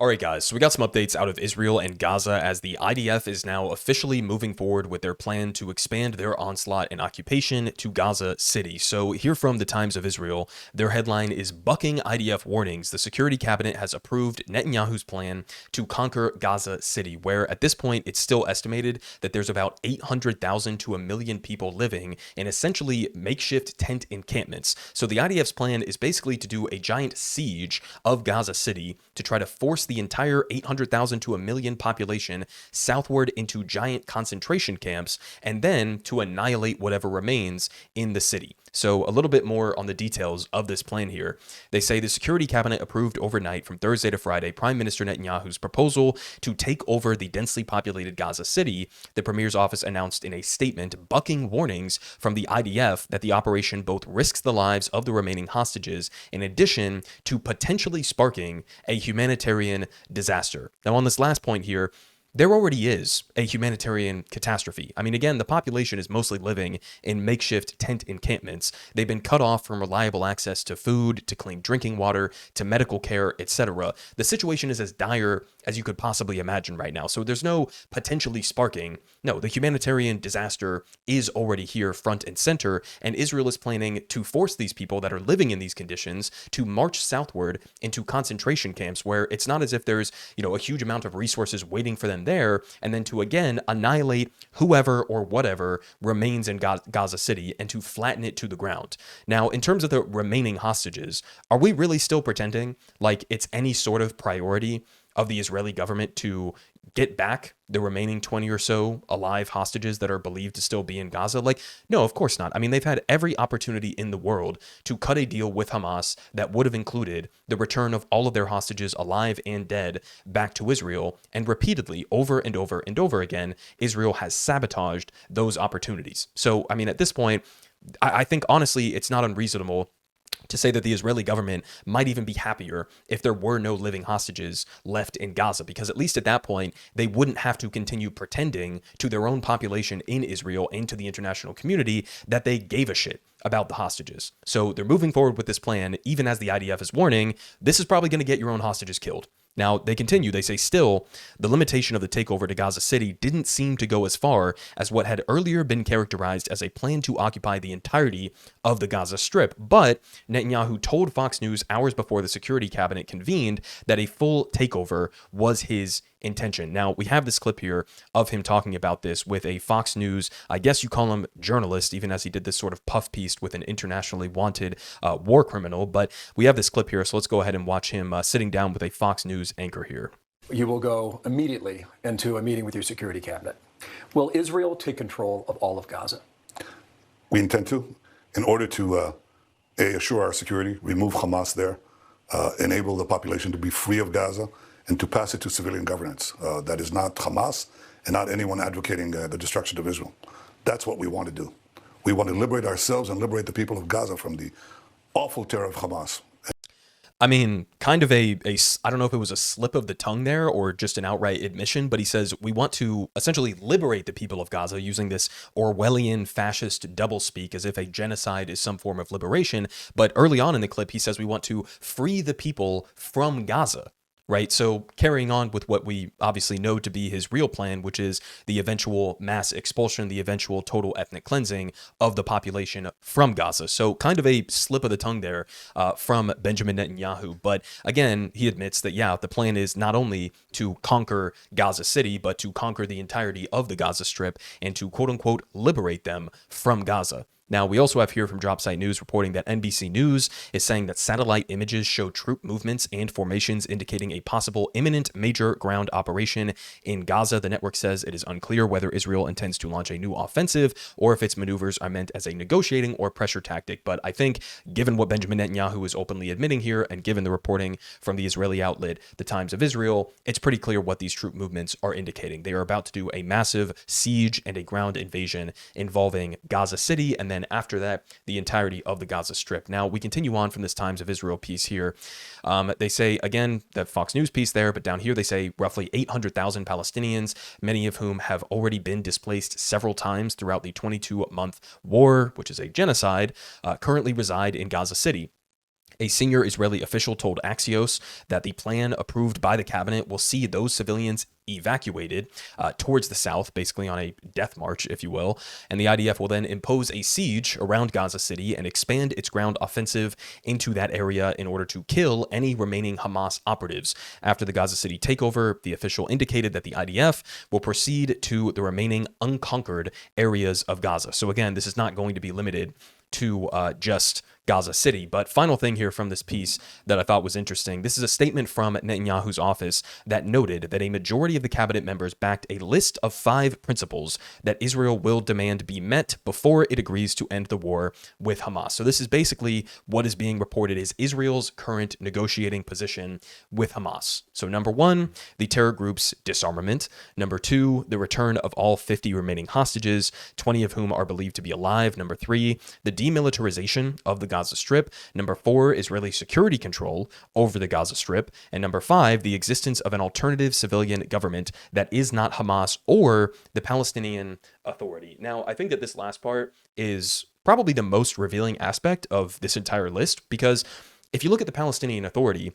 All right, guys, so we got some updates out of Israel and Gaza as the IDF is now officially moving forward with their plan to expand their onslaught and occupation to Gaza City. So here from the Times of Israel, their headline is Bucking IDF Warnings. The Security Cabinet has approved Netanyahu's plan to conquer Gaza City, where at this point it's still estimated that there's about 800,000 to a million people living in essentially makeshift tent encampments. So the IDF's plan is basically to do a giant siege of Gaza City to try to force the entire 800,000 to a million population southward into giant concentration camps, and then to annihilate whatever remains in the city. So a little bit more on the details of this plan here. They say the Security Cabinet approved overnight from Thursday to Friday Prime Minister Netanyahu's proposal to take over the densely populated Gaza City. The Premier's office announced in a statement, bucking warnings from the IDF that the operation both risks the lives of the remaining hostages in addition to potentially sparking a humanitarian disaster. Now, on this last point here, there already is a humanitarian catastrophe. I mean, again, the population is mostly living in makeshift tent encampments. They've been cut off from reliable access to food, to clean drinking water, to medical care, etc. The situation is as dire as you could possibly imagine right now. So there's no potentially sparking. No, the humanitarian disaster is already here front and center, and Israel is planning to force these people that are living in these conditions to march southward into concentration camps where it's not as if there's, a huge amount of resources waiting for them there, and then to again annihilate whoever or whatever remains in Gaza City and to flatten it to the ground. Now, in terms of the remaining hostages, are we really still pretending like it's any sort of priority of the Israeli government to get back the remaining 20 or so alive hostages that are believed to still be in Gaza? No, of course not. I mean, they've had every opportunity in the world to cut a deal with Hamas that would have included the return of all of their hostages, alive and dead, back to Israel. And repeatedly, over and over and over again, Israel has sabotaged those opportunities. So, I mean, at this point, I think, honestly, it's not unreasonable to say that the Israeli government might even be happier if there were no living hostages left in Gaza, because at least at that point, they wouldn't have to continue pretending to their own population in Israel and to the international community that they gave a shit about the hostages. So they're moving forward with this plan, even as the IDF is warning, this is probably going to get your own hostages killed. Now, they continue, they say still, the limitation of the takeover to Gaza City didn't seem to go as far as what had earlier been characterized as a plan to occupy the entirety of the Gaza Strip. But Netanyahu told Fox News hours before the Security Cabinet convened that a full takeover was his intention. Now, we have this clip here of him talking about this with a Fox News, I guess you call him journalist, even as he did this sort of puff piece with an internationally wanted war criminal. But we have this clip here, so let's go ahead and watch him sitting down with a Fox News anchor here. You will go immediately into a meeting with your Security Cabinet. Will Israel take control of all of Gaza? We intend to, in order to assure our security, remove Hamas there, enable the population to be free of Gaza, and to pass it to civilian governance. That is not Hamas and not anyone advocating the destruction of Israel. That's what we want to do. We want to liberate ourselves and liberate the people of Gaza from the awful terror of Hamas. I mean, kind of I don't know if it was a slip of the tongue there or just an outright admission, but he says we want to essentially liberate the people of Gaza using this Orwellian fascist doublespeak as if a genocide is some form of liberation. But early on in the clip, he says we want to free the people from Gaza. Right. So carrying on with what we obviously know to be his real plan, which is the eventual mass expulsion, the eventual total ethnic cleansing of the population from Gaza. So kind of a slip of the tongue there from Benjamin Netanyahu. But again, he admits that, yeah, the plan is not only to conquer Gaza City, but to conquer the entirety of the Gaza Strip and to, quote unquote, liberate them from Gaza. Now, we also have here from Dropsite News reporting that NBC News is saying that satellite images show troop movements and formations indicating a possible imminent major ground operation in Gaza. The network says it is unclear whether Israel intends to launch a new offensive or if its maneuvers are meant as a negotiating or pressure tactic. But I think given what Benjamin Netanyahu is openly admitting here and given the reporting from the Israeli outlet, the Times of Israel, it's pretty clear what these troop movements are indicating. They are about to do a massive siege and a ground invasion involving Gaza City and then after that, the entirety of the Gaza Strip. Now, we continue on from this Times of Israel piece here. They say, again, that Fox News piece there, but down here they say roughly 800,000 Palestinians, many of whom have already been displaced several times throughout the 22-month war, which is a genocide, currently reside in Gaza City. A senior Israeli official told Axios that the plan approved by the cabinet will see those civilians evacuated towards the south, basically on a death march, if you will. And the IDF will then impose a siege around Gaza City and expand its ground offensive into that area in order to kill any remaining Hamas operatives. After the Gaza City takeover, the official indicated that the IDF will proceed to the remaining unconquered areas of Gaza. So again, this is not going to be limited to just Gaza City. But final thing here from this piece that I thought was interesting. This is a statement from Netanyahu's office that noted that a majority of the cabinet members backed a list of 5 principles that Israel will demand be met before it agrees to end the war with Hamas. So this is basically what is being reported is Israel's current negotiating position with Hamas. So number 1, the terror group's disarmament. Number 2, the return of all 50 remaining hostages, 20 of whom are believed to be alive. Number 3, the demilitarization of the Gaza Strip. Number 4, Israeli security control over the Gaza Strip. And number 5, the existence of an alternative civilian government that is not Hamas or the Palestinian Authority. Now, I think that this last part is probably the most revealing aspect of this entire list, because if you look at the Palestinian Authority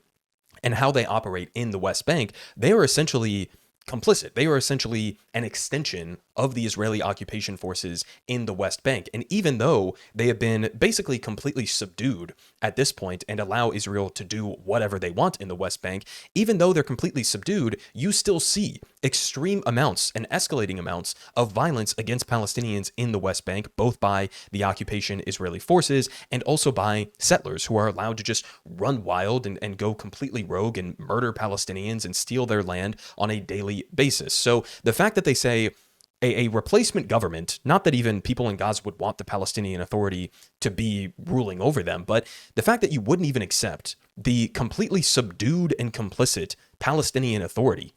and how they operate in the West Bank, they are essentially complicit. They are essentially an extension of the Israeli occupation forces in the West Bank. And even though they have been basically completely subdued at this point and allow Israel to do whatever they want in the West Bank, even though they're completely subdued, you still see extreme amounts and escalating amounts of violence against Palestinians in the West Bank, both by the occupation Israeli forces and also by settlers who are allowed to just run wild and go completely rogue and murder Palestinians and steal their land on a daily basis. So the fact that they say a replacement government, not that even people in Gaza would want the Palestinian Authority to be ruling over them, but the fact that you wouldn't even accept the completely subdued and complicit Palestinian Authority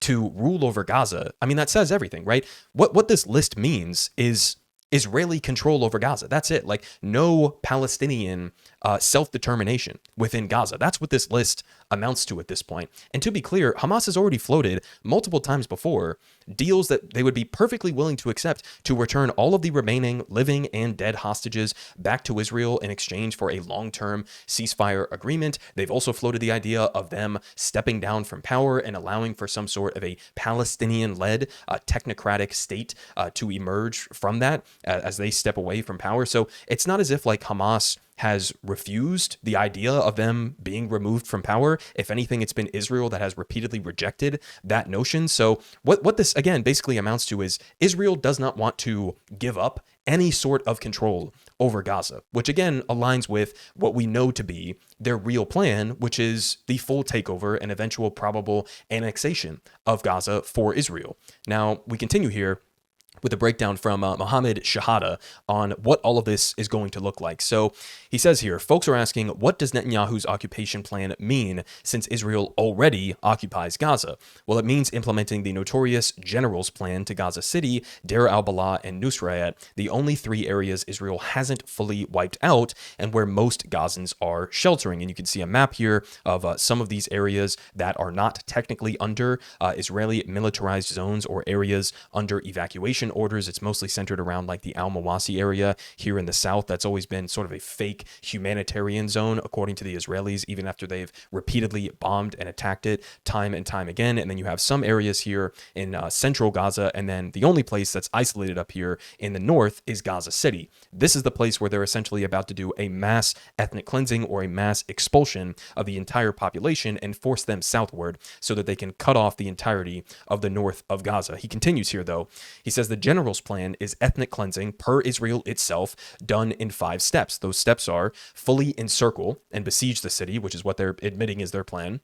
to rule over Gaza, I mean, that says everything, right? What this list means is Israeli control over Gaza. That's it. Like, no Palestinian self-determination within Gaza. That's what this list amounts to at this point. And to be clear, Hamas has already floated multiple times before deals that they would be perfectly willing to accept to return all of the remaining living and dead hostages back to Israel in exchange for a long-term ceasefire agreement. They've also floated the idea of them stepping down from power and allowing for some sort of a Palestinian-led technocratic state to emerge from that as they step away from power. So it's not as if like Hamas has refused the idea of them being removed from power. If anything, it's been Israel that has repeatedly rejected that notion. So what this, again, basically amounts to is Israel does not want to give up any sort of control over Gaza, which again aligns with what we know to be their real plan, which is the full takeover and eventual probable annexation of Gaza for Israel. Now, we continue here with a breakdown from Mohammed Shahada on what all of this is going to look like. So he says here, folks are asking, what does Netanyahu's occupation plan mean since Israel already occupies Gaza? Well, it means implementing the notorious general's plan to Gaza City, Deir al-Balah, and Nusrayat, the only 3 areas Israel hasn't fully wiped out and where most Gazans are sheltering. And you can see a map here of some of these areas that are not technically under Israeli militarized zones or areas under evacuation orders. It's mostly centered around like the Al-Mawasi area here in the south. That's always been sort of a fake humanitarian zone, according to the Israelis, even after they've repeatedly bombed and attacked it time and time again. And then you have some areas here in central Gaza, and then the only place that's isolated up here in the north is Gaza City. This is the place where they're essentially about to do a mass ethnic cleansing or a mass expulsion of the entire population and force them southward so that they can cut off the entirety of the north of Gaza. He continues here, though. He says the general's plan is ethnic cleansing per Israel itself, done in 5 steps. Those steps are fully encircle and besiege the city, which is what they're admitting is their plan.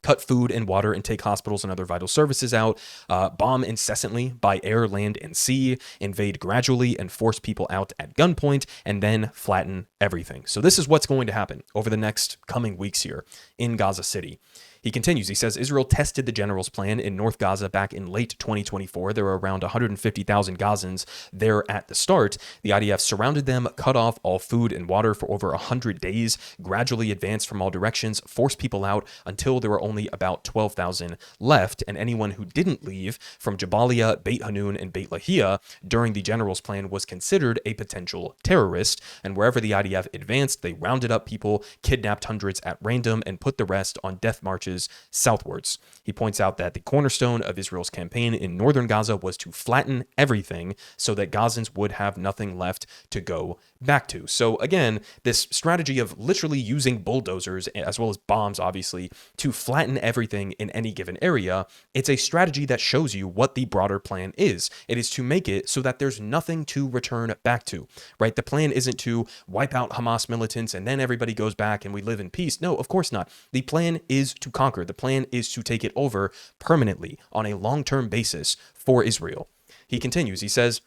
Cut food and water and take hospitals and other vital services out, bomb incessantly by air, land, and sea, invade gradually and force people out at gunpoint, and then flatten everything. So this is what's going to happen over the next coming weeks here in Gaza City. He continues, he says, Israel tested the general's plan in North Gaza back in late 2024. There were around 150,000 Gazans there at the start. The IDF surrounded them, cut off all food and water for over 100 days, gradually advanced from all directions, forced people out until there were only about 12,000 left. And anyone who didn't leave from Jabalia, Beit Hanun, and Beit Lahia during the general's plan was considered a potential terrorist. And wherever the IDF advanced, they rounded up people, kidnapped hundreds at random, and put the rest on death marches southwards. He points out that the cornerstone of Israel's campaign in northern Gaza was to flatten everything so that Gazans would have nothing left to go back to. So again, this strategy of literally using bulldozers as well as bombs, obviously, to flatten everything in any given area, it's a strategy that shows you what the broader plan is. It is to make it so that there's nothing to return back to, right? The plan isn't to wipe out Hamas militants and then everybody goes back and we live in peace. No, of course not. The plan is to conquer. The plan is to take it over permanently on a long-term basis for Israel. He continues, he says,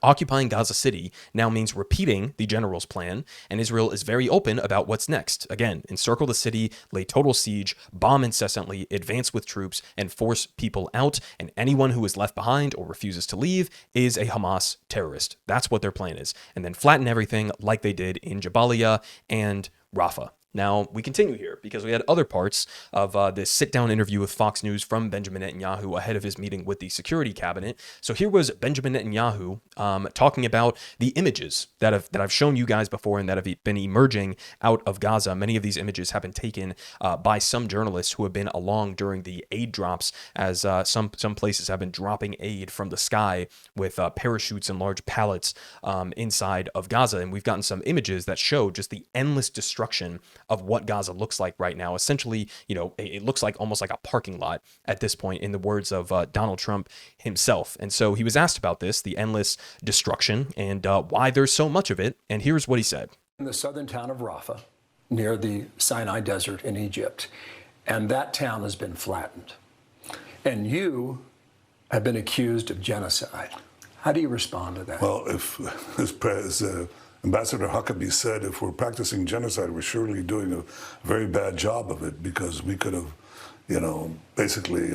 occupying Gaza City now means repeating the general's plan, and Israel is very open about what's next. Again, encircle the city, lay total siege, bomb incessantly, advance with troops, and force people out, and anyone who is left behind or refuses to leave is a Hamas terrorist. That's what their plan is. And then flatten everything like they did in Jabalia and Rafah. Now, we continue here because we had other parts of this sit-down interview with Fox News from Benjamin Netanyahu ahead of his meeting with the security cabinet. So here was Benjamin Netanyahu talking about the images that I've shown you guys before and that have been emerging out of Gaza. Many of these images have been taken by some journalists who have been along during the aid drops, as some places have been dropping aid from the sky with parachutes and large pallets inside of Gaza. And we've gotten some images that show just the endless destruction of what Gaza looks like right now. Essentially, it looks like almost like a parking lot at this point, in the words of Donald Trump himself. And so he was asked about this, the endless destruction, and why there's so much of it. And here's what he said. In the southern town of Rafah, near the Sinai Desert in Egypt, and that town has been flattened. And you have been accused of genocide. How do you respond to that? Well, if as Ambassador Huckabee said, if we're practicing genocide, we're surely doing a very bad job of it, because we could have, basically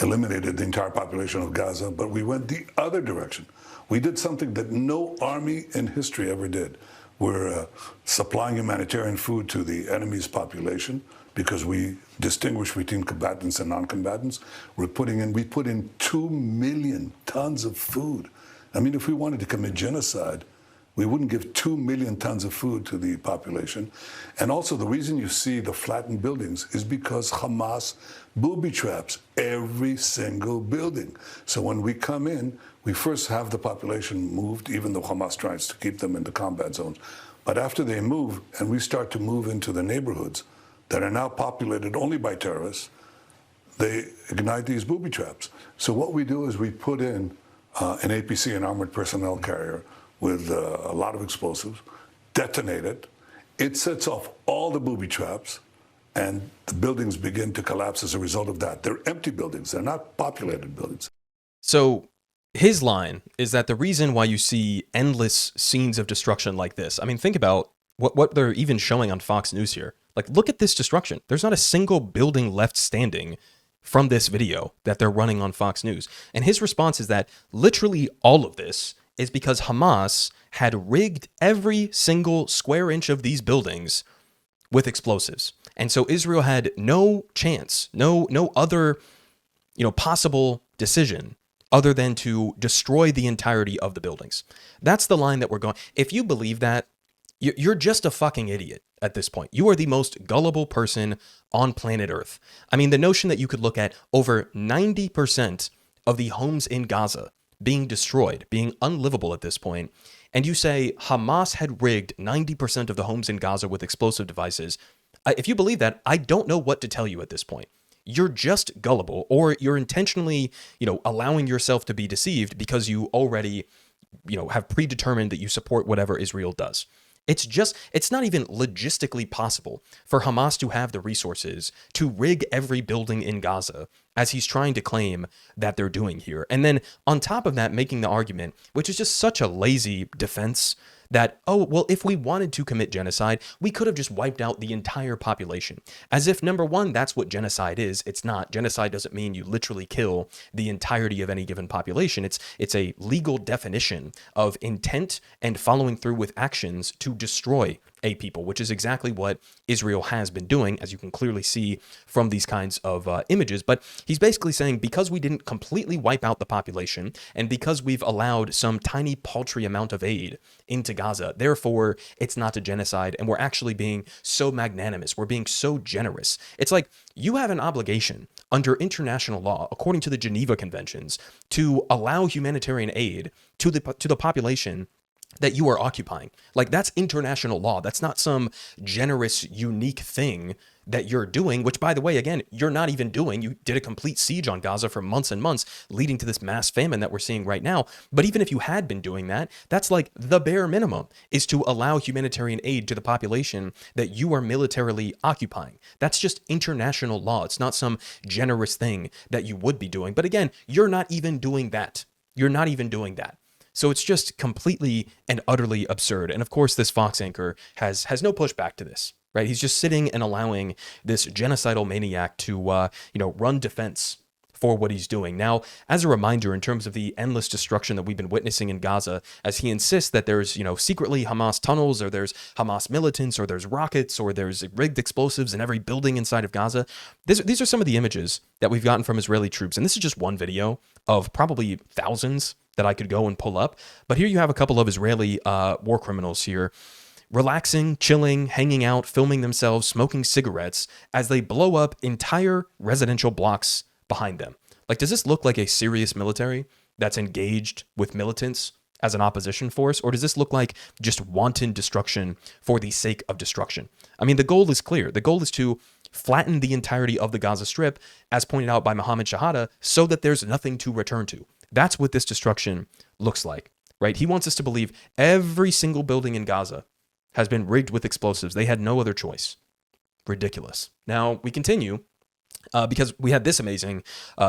eliminated the entire population of Gaza, but we went the other direction. We did something that no army in history ever did. We're supplying humanitarian food to the enemy's population because we distinguish between combatants and non-combatants. We put in 2 million tons of food. I mean, if we wanted to commit genocide, we wouldn't give 2 million tons of food to the population. And also, the reason you see the flattened buildings is because Hamas booby traps every single building. So when we come in, we first have the population moved, even though Hamas tries to keep them in the combat zones. But after they move, and we start to move into the neighborhoods that are now populated only by terrorists, they ignite these booby traps. So what we do is we put in an APC, an armored personnel carrier, with a lot of explosives, detonate it. It sets off all the booby traps, and the buildings begin to collapse as a result of that. They're empty buildings. They're not populated buildings. So his line is that the reason why you see endless scenes of destruction like this, I mean, think about what they're even showing on Fox News here. Like, look at this destruction. There's not a single building left standing from this video that they're running on Fox News. And his response is that literally all of this is because Hamas had rigged every single square inch of these buildings with explosives. And so Israel had no chance, no other, possible decision other than to destroy the entirety of the buildings. That's the line that we're going. If you believe that, you're just a fucking idiot at this point. You are the most gullible person on planet Earth. I mean, the notion that you could look at over 90% of the homes in Gaza being destroyed, being unlivable at this point, and you say Hamas had rigged 90% of the homes in Gaza with explosive devices. If you believe that, I don't know what to tell you at this point. You're just gullible, or you're intentionally, allowing yourself to be deceived because you already, have predetermined that you support whatever Israel does. It's not even logistically possible for Hamas to have the resources to rig every building in Gaza, as he's trying to claim that they're doing here. And then on top of that, making the argument, which is just such a lazy defense, that, oh, well, if we wanted to commit genocide, we could have just wiped out the entire population. As if, number one, that's what genocide is. It's not. Genocide doesn't mean you literally kill the entirety of any given population. It's a legal definition of intent and following through with actions to destroy a people, which is exactly what Israel has been doing, as you can clearly see from these kinds of images. But he's basically saying, because we didn't completely wipe out the population, and because we've allowed some tiny paltry amount of aid into Gaza, therefore it's not a genocide, and we're actually being so magnanimous, we're being so generous. It's like, you have an obligation under international law, according to the Geneva Conventions, to allow humanitarian aid to the population that you are occupying. Like, that's international law. That's not some generous, unique thing that you're doing, which, by the way, again, you're not even doing. You did a complete siege on Gaza for months and months, leading to this mass famine that we're seeing right now. But even if you had been doing that, that's like the bare minimum, is to allow humanitarian aid to the population that you are militarily occupying. That's just international law. It's not some generous thing that you would be doing. But again, you're not even doing that. You're not even doing that. So it's just completely and utterly absurd. And of course, this Fox anchor has no pushback to this, right? He's just sitting and allowing this genocidal maniac to, run defense for what he's doing. Now, as a reminder, in terms of the endless destruction that we've been witnessing in Gaza, as he insists that there's, secretly Hamas tunnels, or there's Hamas militants, or there's rockets, or there's rigged explosives in every building inside of Gaza. These are some of the images that we've gotten from Israeli troops. And this is just one video of probably thousands that I could go and pull up. But here you have a couple of Israeli war criminals here, relaxing, chilling, hanging out, filming themselves, smoking cigarettes as they blow up entire residential blocks behind them. Like, does this look like a serious military that's engaged with militants as an opposition force? Or does this look like just wanton destruction for the sake of destruction? I mean, the goal is clear. The goal is to flatten the entirety of the Gaza Strip, as pointed out by Mohammed Shahada, so that there's nothing to return to. That's what this destruction looks like, right? He wants us to believe every single building in Gaza has been rigged with explosives. They had no other choice. Ridiculous. Now, we continue because we had this amazing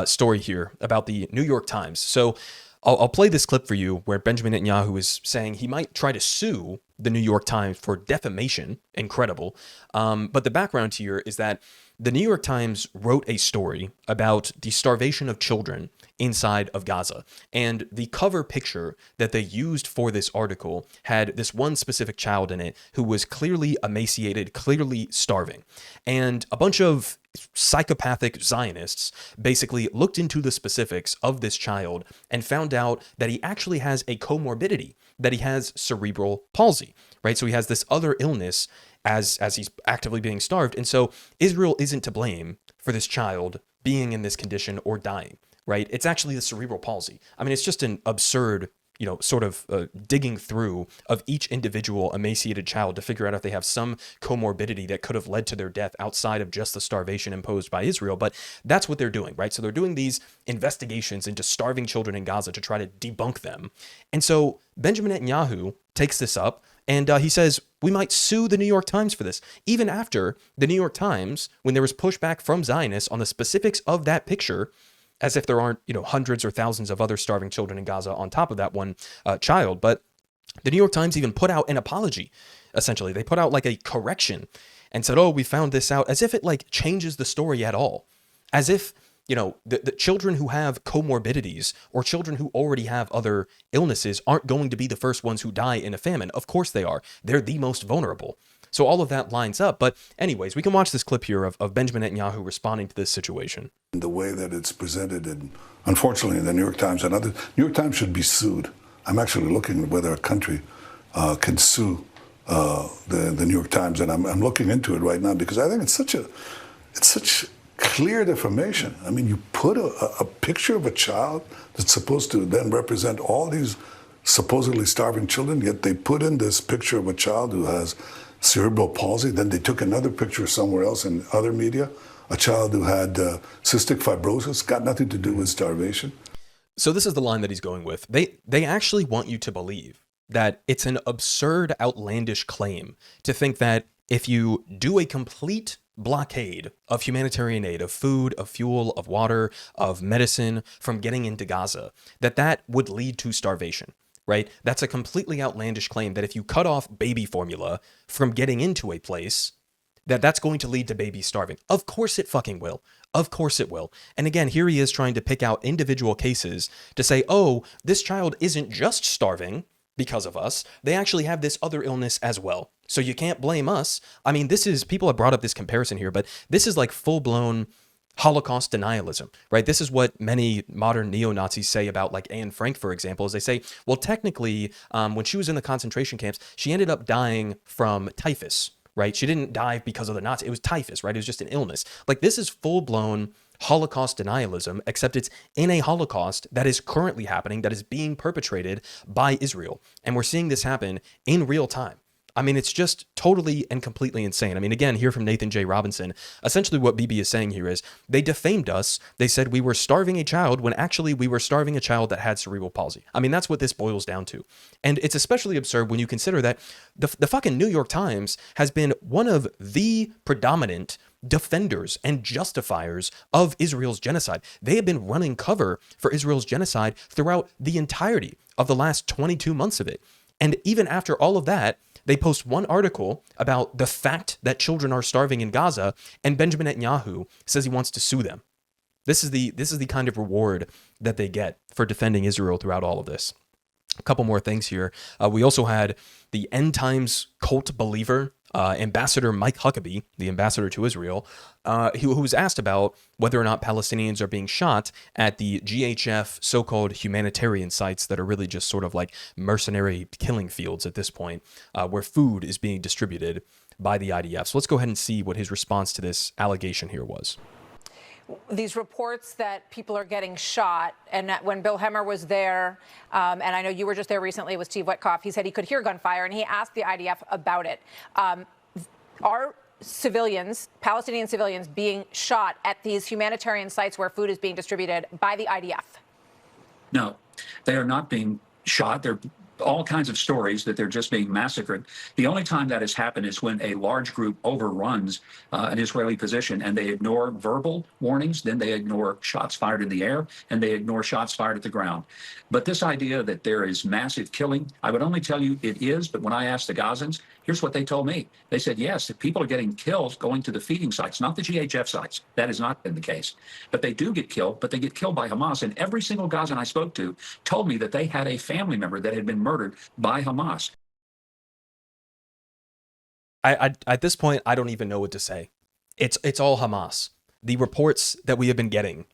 story here about the New York Times. So I'll play this clip for you where Benjamin Netanyahu is saying he might try to sue the New York Times for defamation. Incredible. But the background here is that the New York Times wrote a story about the starvation of children inside of Gaza. And the cover picture that they used for this article had this one specific child in it who was clearly emaciated, clearly starving. And a bunch of psychopathic Zionists basically looked into the specifics of this child and found out that he actually has a comorbidity, that he has cerebral palsy, right? So he has this other illness as he's actively being starved. And so Israel isn't to blame for this child being in this condition or dying, right? It's actually the cerebral palsy. I mean, it's just an absurd, sort of digging through of each individual emaciated child to figure out if they have some comorbidity that could have led to their death outside of just the starvation imposed by Israel. But that's what they're doing, right? So they're doing these investigations into starving children in Gaza to try to debunk them. And so Benjamin Netanyahu takes this up, and he says, we might sue the New York Times for this, even after the New York Times, when there was pushback from Zionists on the specifics of that picture, as if there aren't, hundreds or thousands of other starving children in Gaza on top of that one child. But the New York Times even put out an apology, essentially. They put out like a correction and said, oh, we found this out, as if it like changes the story at all. As if, the children who have comorbidities or children who already have other illnesses aren't going to be the first ones who die in a famine. Of course they are. They're the most vulnerable. So all of that lines up. But anyways, we can watch this clip here of Benjamin Netanyahu responding to this situation. The way that it's presented, and unfortunately, in the New York Times and other, New York Times should be sued. I'm actually looking at whether a country can sue the New York Times, and I'm looking into it right now because I think it's such clear defamation. I mean, you put a picture of a child that's supposed to then represent all these supposedly starving children, yet they put in this picture of a child who has cerebral palsy. Then they took another picture somewhere else in other media, a child who had cystic fibrosis, got nothing to do with starvation. So this is the line that he's going with. They actually want you to believe that it's an absurd, outlandish claim to think that if you do a complete blockade of humanitarian aid, of food, of fuel, of water, of medicine from getting into Gaza, that would lead to starvation. right? That's a completely outlandish claim that if you cut off baby formula from getting into a place, that's going to lead to babies starving. Of course it fucking will. Of course it will. And again, here he is trying to pick out individual cases to say, oh, this child isn't just starving because of us. They actually have this other illness as well. So you can't blame us. I mean, people have brought up this comparison here, but this is like full-blown Holocaust denialism, right? This is what many modern neo-Nazis say about like Anne Frank, for example, is they say, well, technically, when she was in the concentration camps, she ended up dying from typhus, right? She didn't die because of the Nazis. It was typhus, right? It was just an illness. Like, this is full-blown Holocaust denialism, except it's in a Holocaust that is currently happening, that is being perpetrated by Israel. And we're seeing this happen in real time. I mean, it's just totally and completely insane. I mean, again, here from Nathan J. Robinson, essentially what Bibi is saying here is they defamed us. They said we were starving a child when actually we were starving a child that had cerebral palsy. I mean, that's what this boils down to. And it's especially absurd when you consider that the fucking New York Times has been one of the predominant defenders and justifiers of Israel's genocide. They have been running cover for Israel's genocide throughout the entirety of the last 22 months of it. And even after all of that, they post one article about the fact that children are starving in Gaza, and Benjamin Netanyahu says he wants to sue them. This is the kind of reward that they get for defending Israel throughout all of this. A couple more things here. We also had the end times cult believer, Ambassador Mike Huckabee, the ambassador to Israel, who was asked about whether or not Palestinians are being shot at the GHF so-called humanitarian sites that are really just sort of like mercenary killing fields at this point, where food is being distributed by the IDF. So let's go ahead and see what his response to this allegation here was. These reports that people are getting shot, and when Bill Hemmer was there, and I know you were just there recently with Steve Witkoff, he said he could hear gunfire, and he asked the IDF about it. Are civilians, Palestinian civilians, being shot at these humanitarian sites where food is being distributed by the IDF? No, they are not being shot. There are all kinds of stories that they're just being massacred. The only time that has happened is when a large group overruns an Israeli position and they ignore verbal warnings, then they ignore shots fired in the air, and they ignore shots fired at the ground. But this idea that there is massive killing, I would only tell you it is, but when I asked the Gazans, here's what they told me. They said, yes, if people are getting killed going to the feeding sites, not the GHF sites. That has not been the case. But they do get killed, but they get killed by Hamas. And every single Gazan I spoke to told me that they had a family member that had been murdered by Hamas. At this point, I don't even know what to say. It's all Hamas. The reports that we have been getting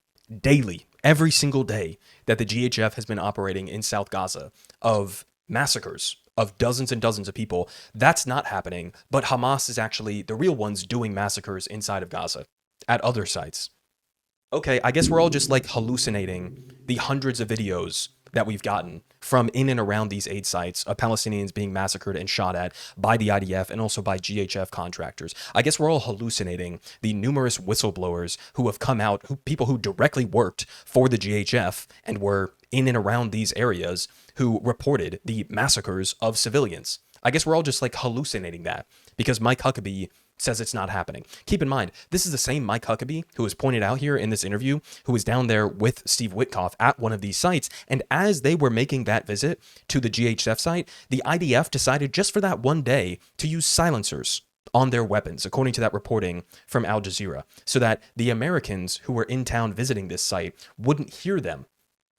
daily, every single day, that the GHF has been operating in South Gaza of massacres of dozens and dozens of people, that's not happening. But Hamas is actually the real ones doing massacres inside of Gaza at other sites. Okay, I guess we're all just like hallucinating the hundreds of videos that we've gotten from in and around these aid sites of Palestinians being massacred and shot at by the IDF and also by GHF contractors. I guess we're all hallucinating the numerous whistleblowers who have come out, people who directly worked for the GHF and were in and around these areas who reported the massacres of civilians. I guess we're all just like hallucinating that because Mike Huckabee says it's not happening. Keep in mind, this is the same Mike Huckabee who was pointed out here in this interview, who was down there with Steve Witkoff at one of these sites. And as they were making that visit to the GHF site, the IDF decided just for that one day to use silencers on their weapons, according to that reporting from Al Jazeera, so that the Americans who were in town visiting this site wouldn't hear them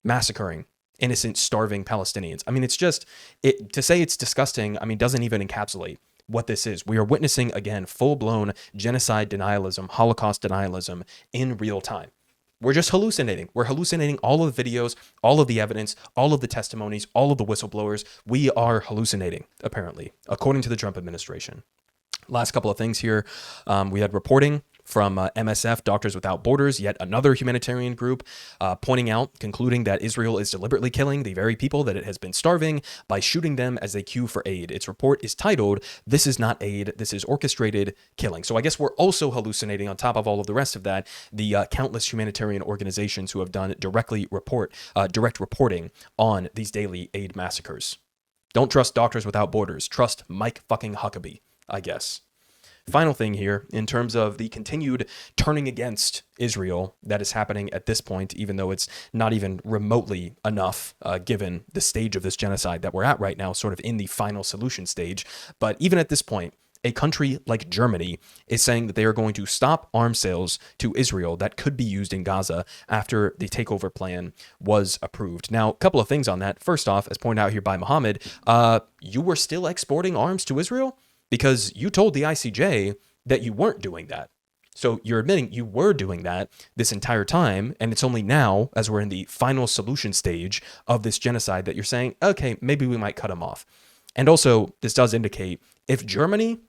massacring innocent, starving Palestinians. I mean, it's just, to say it's disgusting, I mean, doesn't even encapsulate what this is. We are witnessing, again, full-blown genocide denialism, Holocaust denialism in real time. We're just hallucinating. We're hallucinating all of the videos, all of the evidence, all of the testimonies, all of the whistleblowers. We are hallucinating, apparently, according to the Trump administration. Last couple of things here. We had reporting from MSF, Doctors Without Borders, yet another humanitarian group, pointing out, concluding that Israel is deliberately killing the very people that it has been starving by shooting them as they queue for aid. Its report is titled, "This is not aid, this is orchestrated killing." So I guess we're also hallucinating, on top of all of the rest of that, the countless humanitarian organizations who have done direct reporting on these daily aid massacres. Don't trust Doctors Without Borders. Trust Mike fucking Huckabee, I guess. final thing here, in terms of the continued turning against Israel that is happening at this point, even though it's not even remotely enough, given the stage of this genocide that we're at right now, sort of in the final solution stage. But even at this point, a country like Germany is saying that they are going to stop arms sales to Israel that could be used in Gaza after the takeover plan was approved. Now, a couple of things on that. First off, as pointed out here by Mohammed, you were still exporting arms to Israel because you told the ICJ that you weren't doing that. So you're admitting you were doing that this entire time, and it's only now, as we're in the final solution stage of this genocide, that you're saying, okay, maybe we might cut them off. And also, this does indicate if Germany,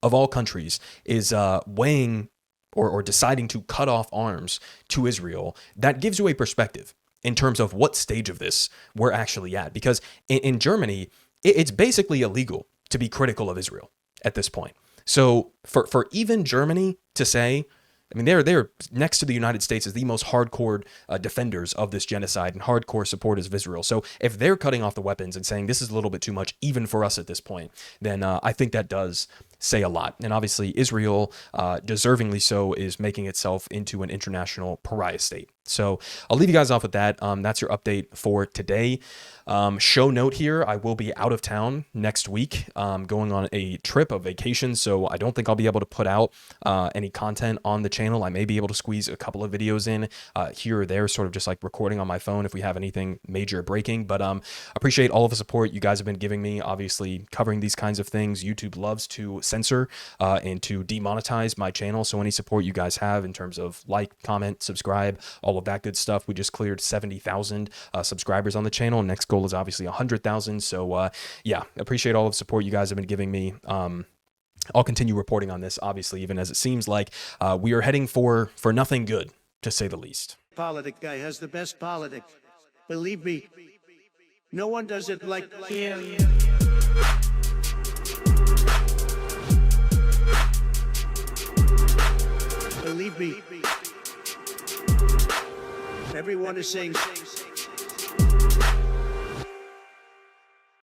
of all countries, is weighing or deciding to cut off arms to Israel, that gives you a perspective in terms of what stage of this we're actually at. Because in Germany, it's basically illegal to be critical of Israel at this point. So for even Germany to say, I mean, they're next to the United States as the most hardcore defenders of this genocide and hardcore supporters of Israel. So if they're cutting off the weapons and saying this is a little bit too much, even for us at this point, then I think that does say a lot. And obviously, Israel, deservingly so, is making itself into an international pariah state. So I'll leave you guys off with that. That's your update for today. Show note here, I will be out of town next week, going on a trip, a vacation, so I don't think I'll be able to put out any content on the channel. I may be able to squeeze a couple of videos in here or there, sort of just like recording on my phone if we have anything major breaking. But appreciate all of the support you guys have been giving me. Obviously, covering these kinds of things, YouTube loves to censor and to demonetize my channel, so any support you guys have in terms of like, comment, subscribe, all of that good stuff. We just cleared 70,000 subscribers on the channel. Next goal is obviously 100,000. So yeah, appreciate all of the support you guys have been giving me. I'll continue reporting on this, obviously, even as it seems like we are heading for nothing good, to say the least. Politic guy has the best politics. Believe me, no one does it like him. Believe me, everyone is saying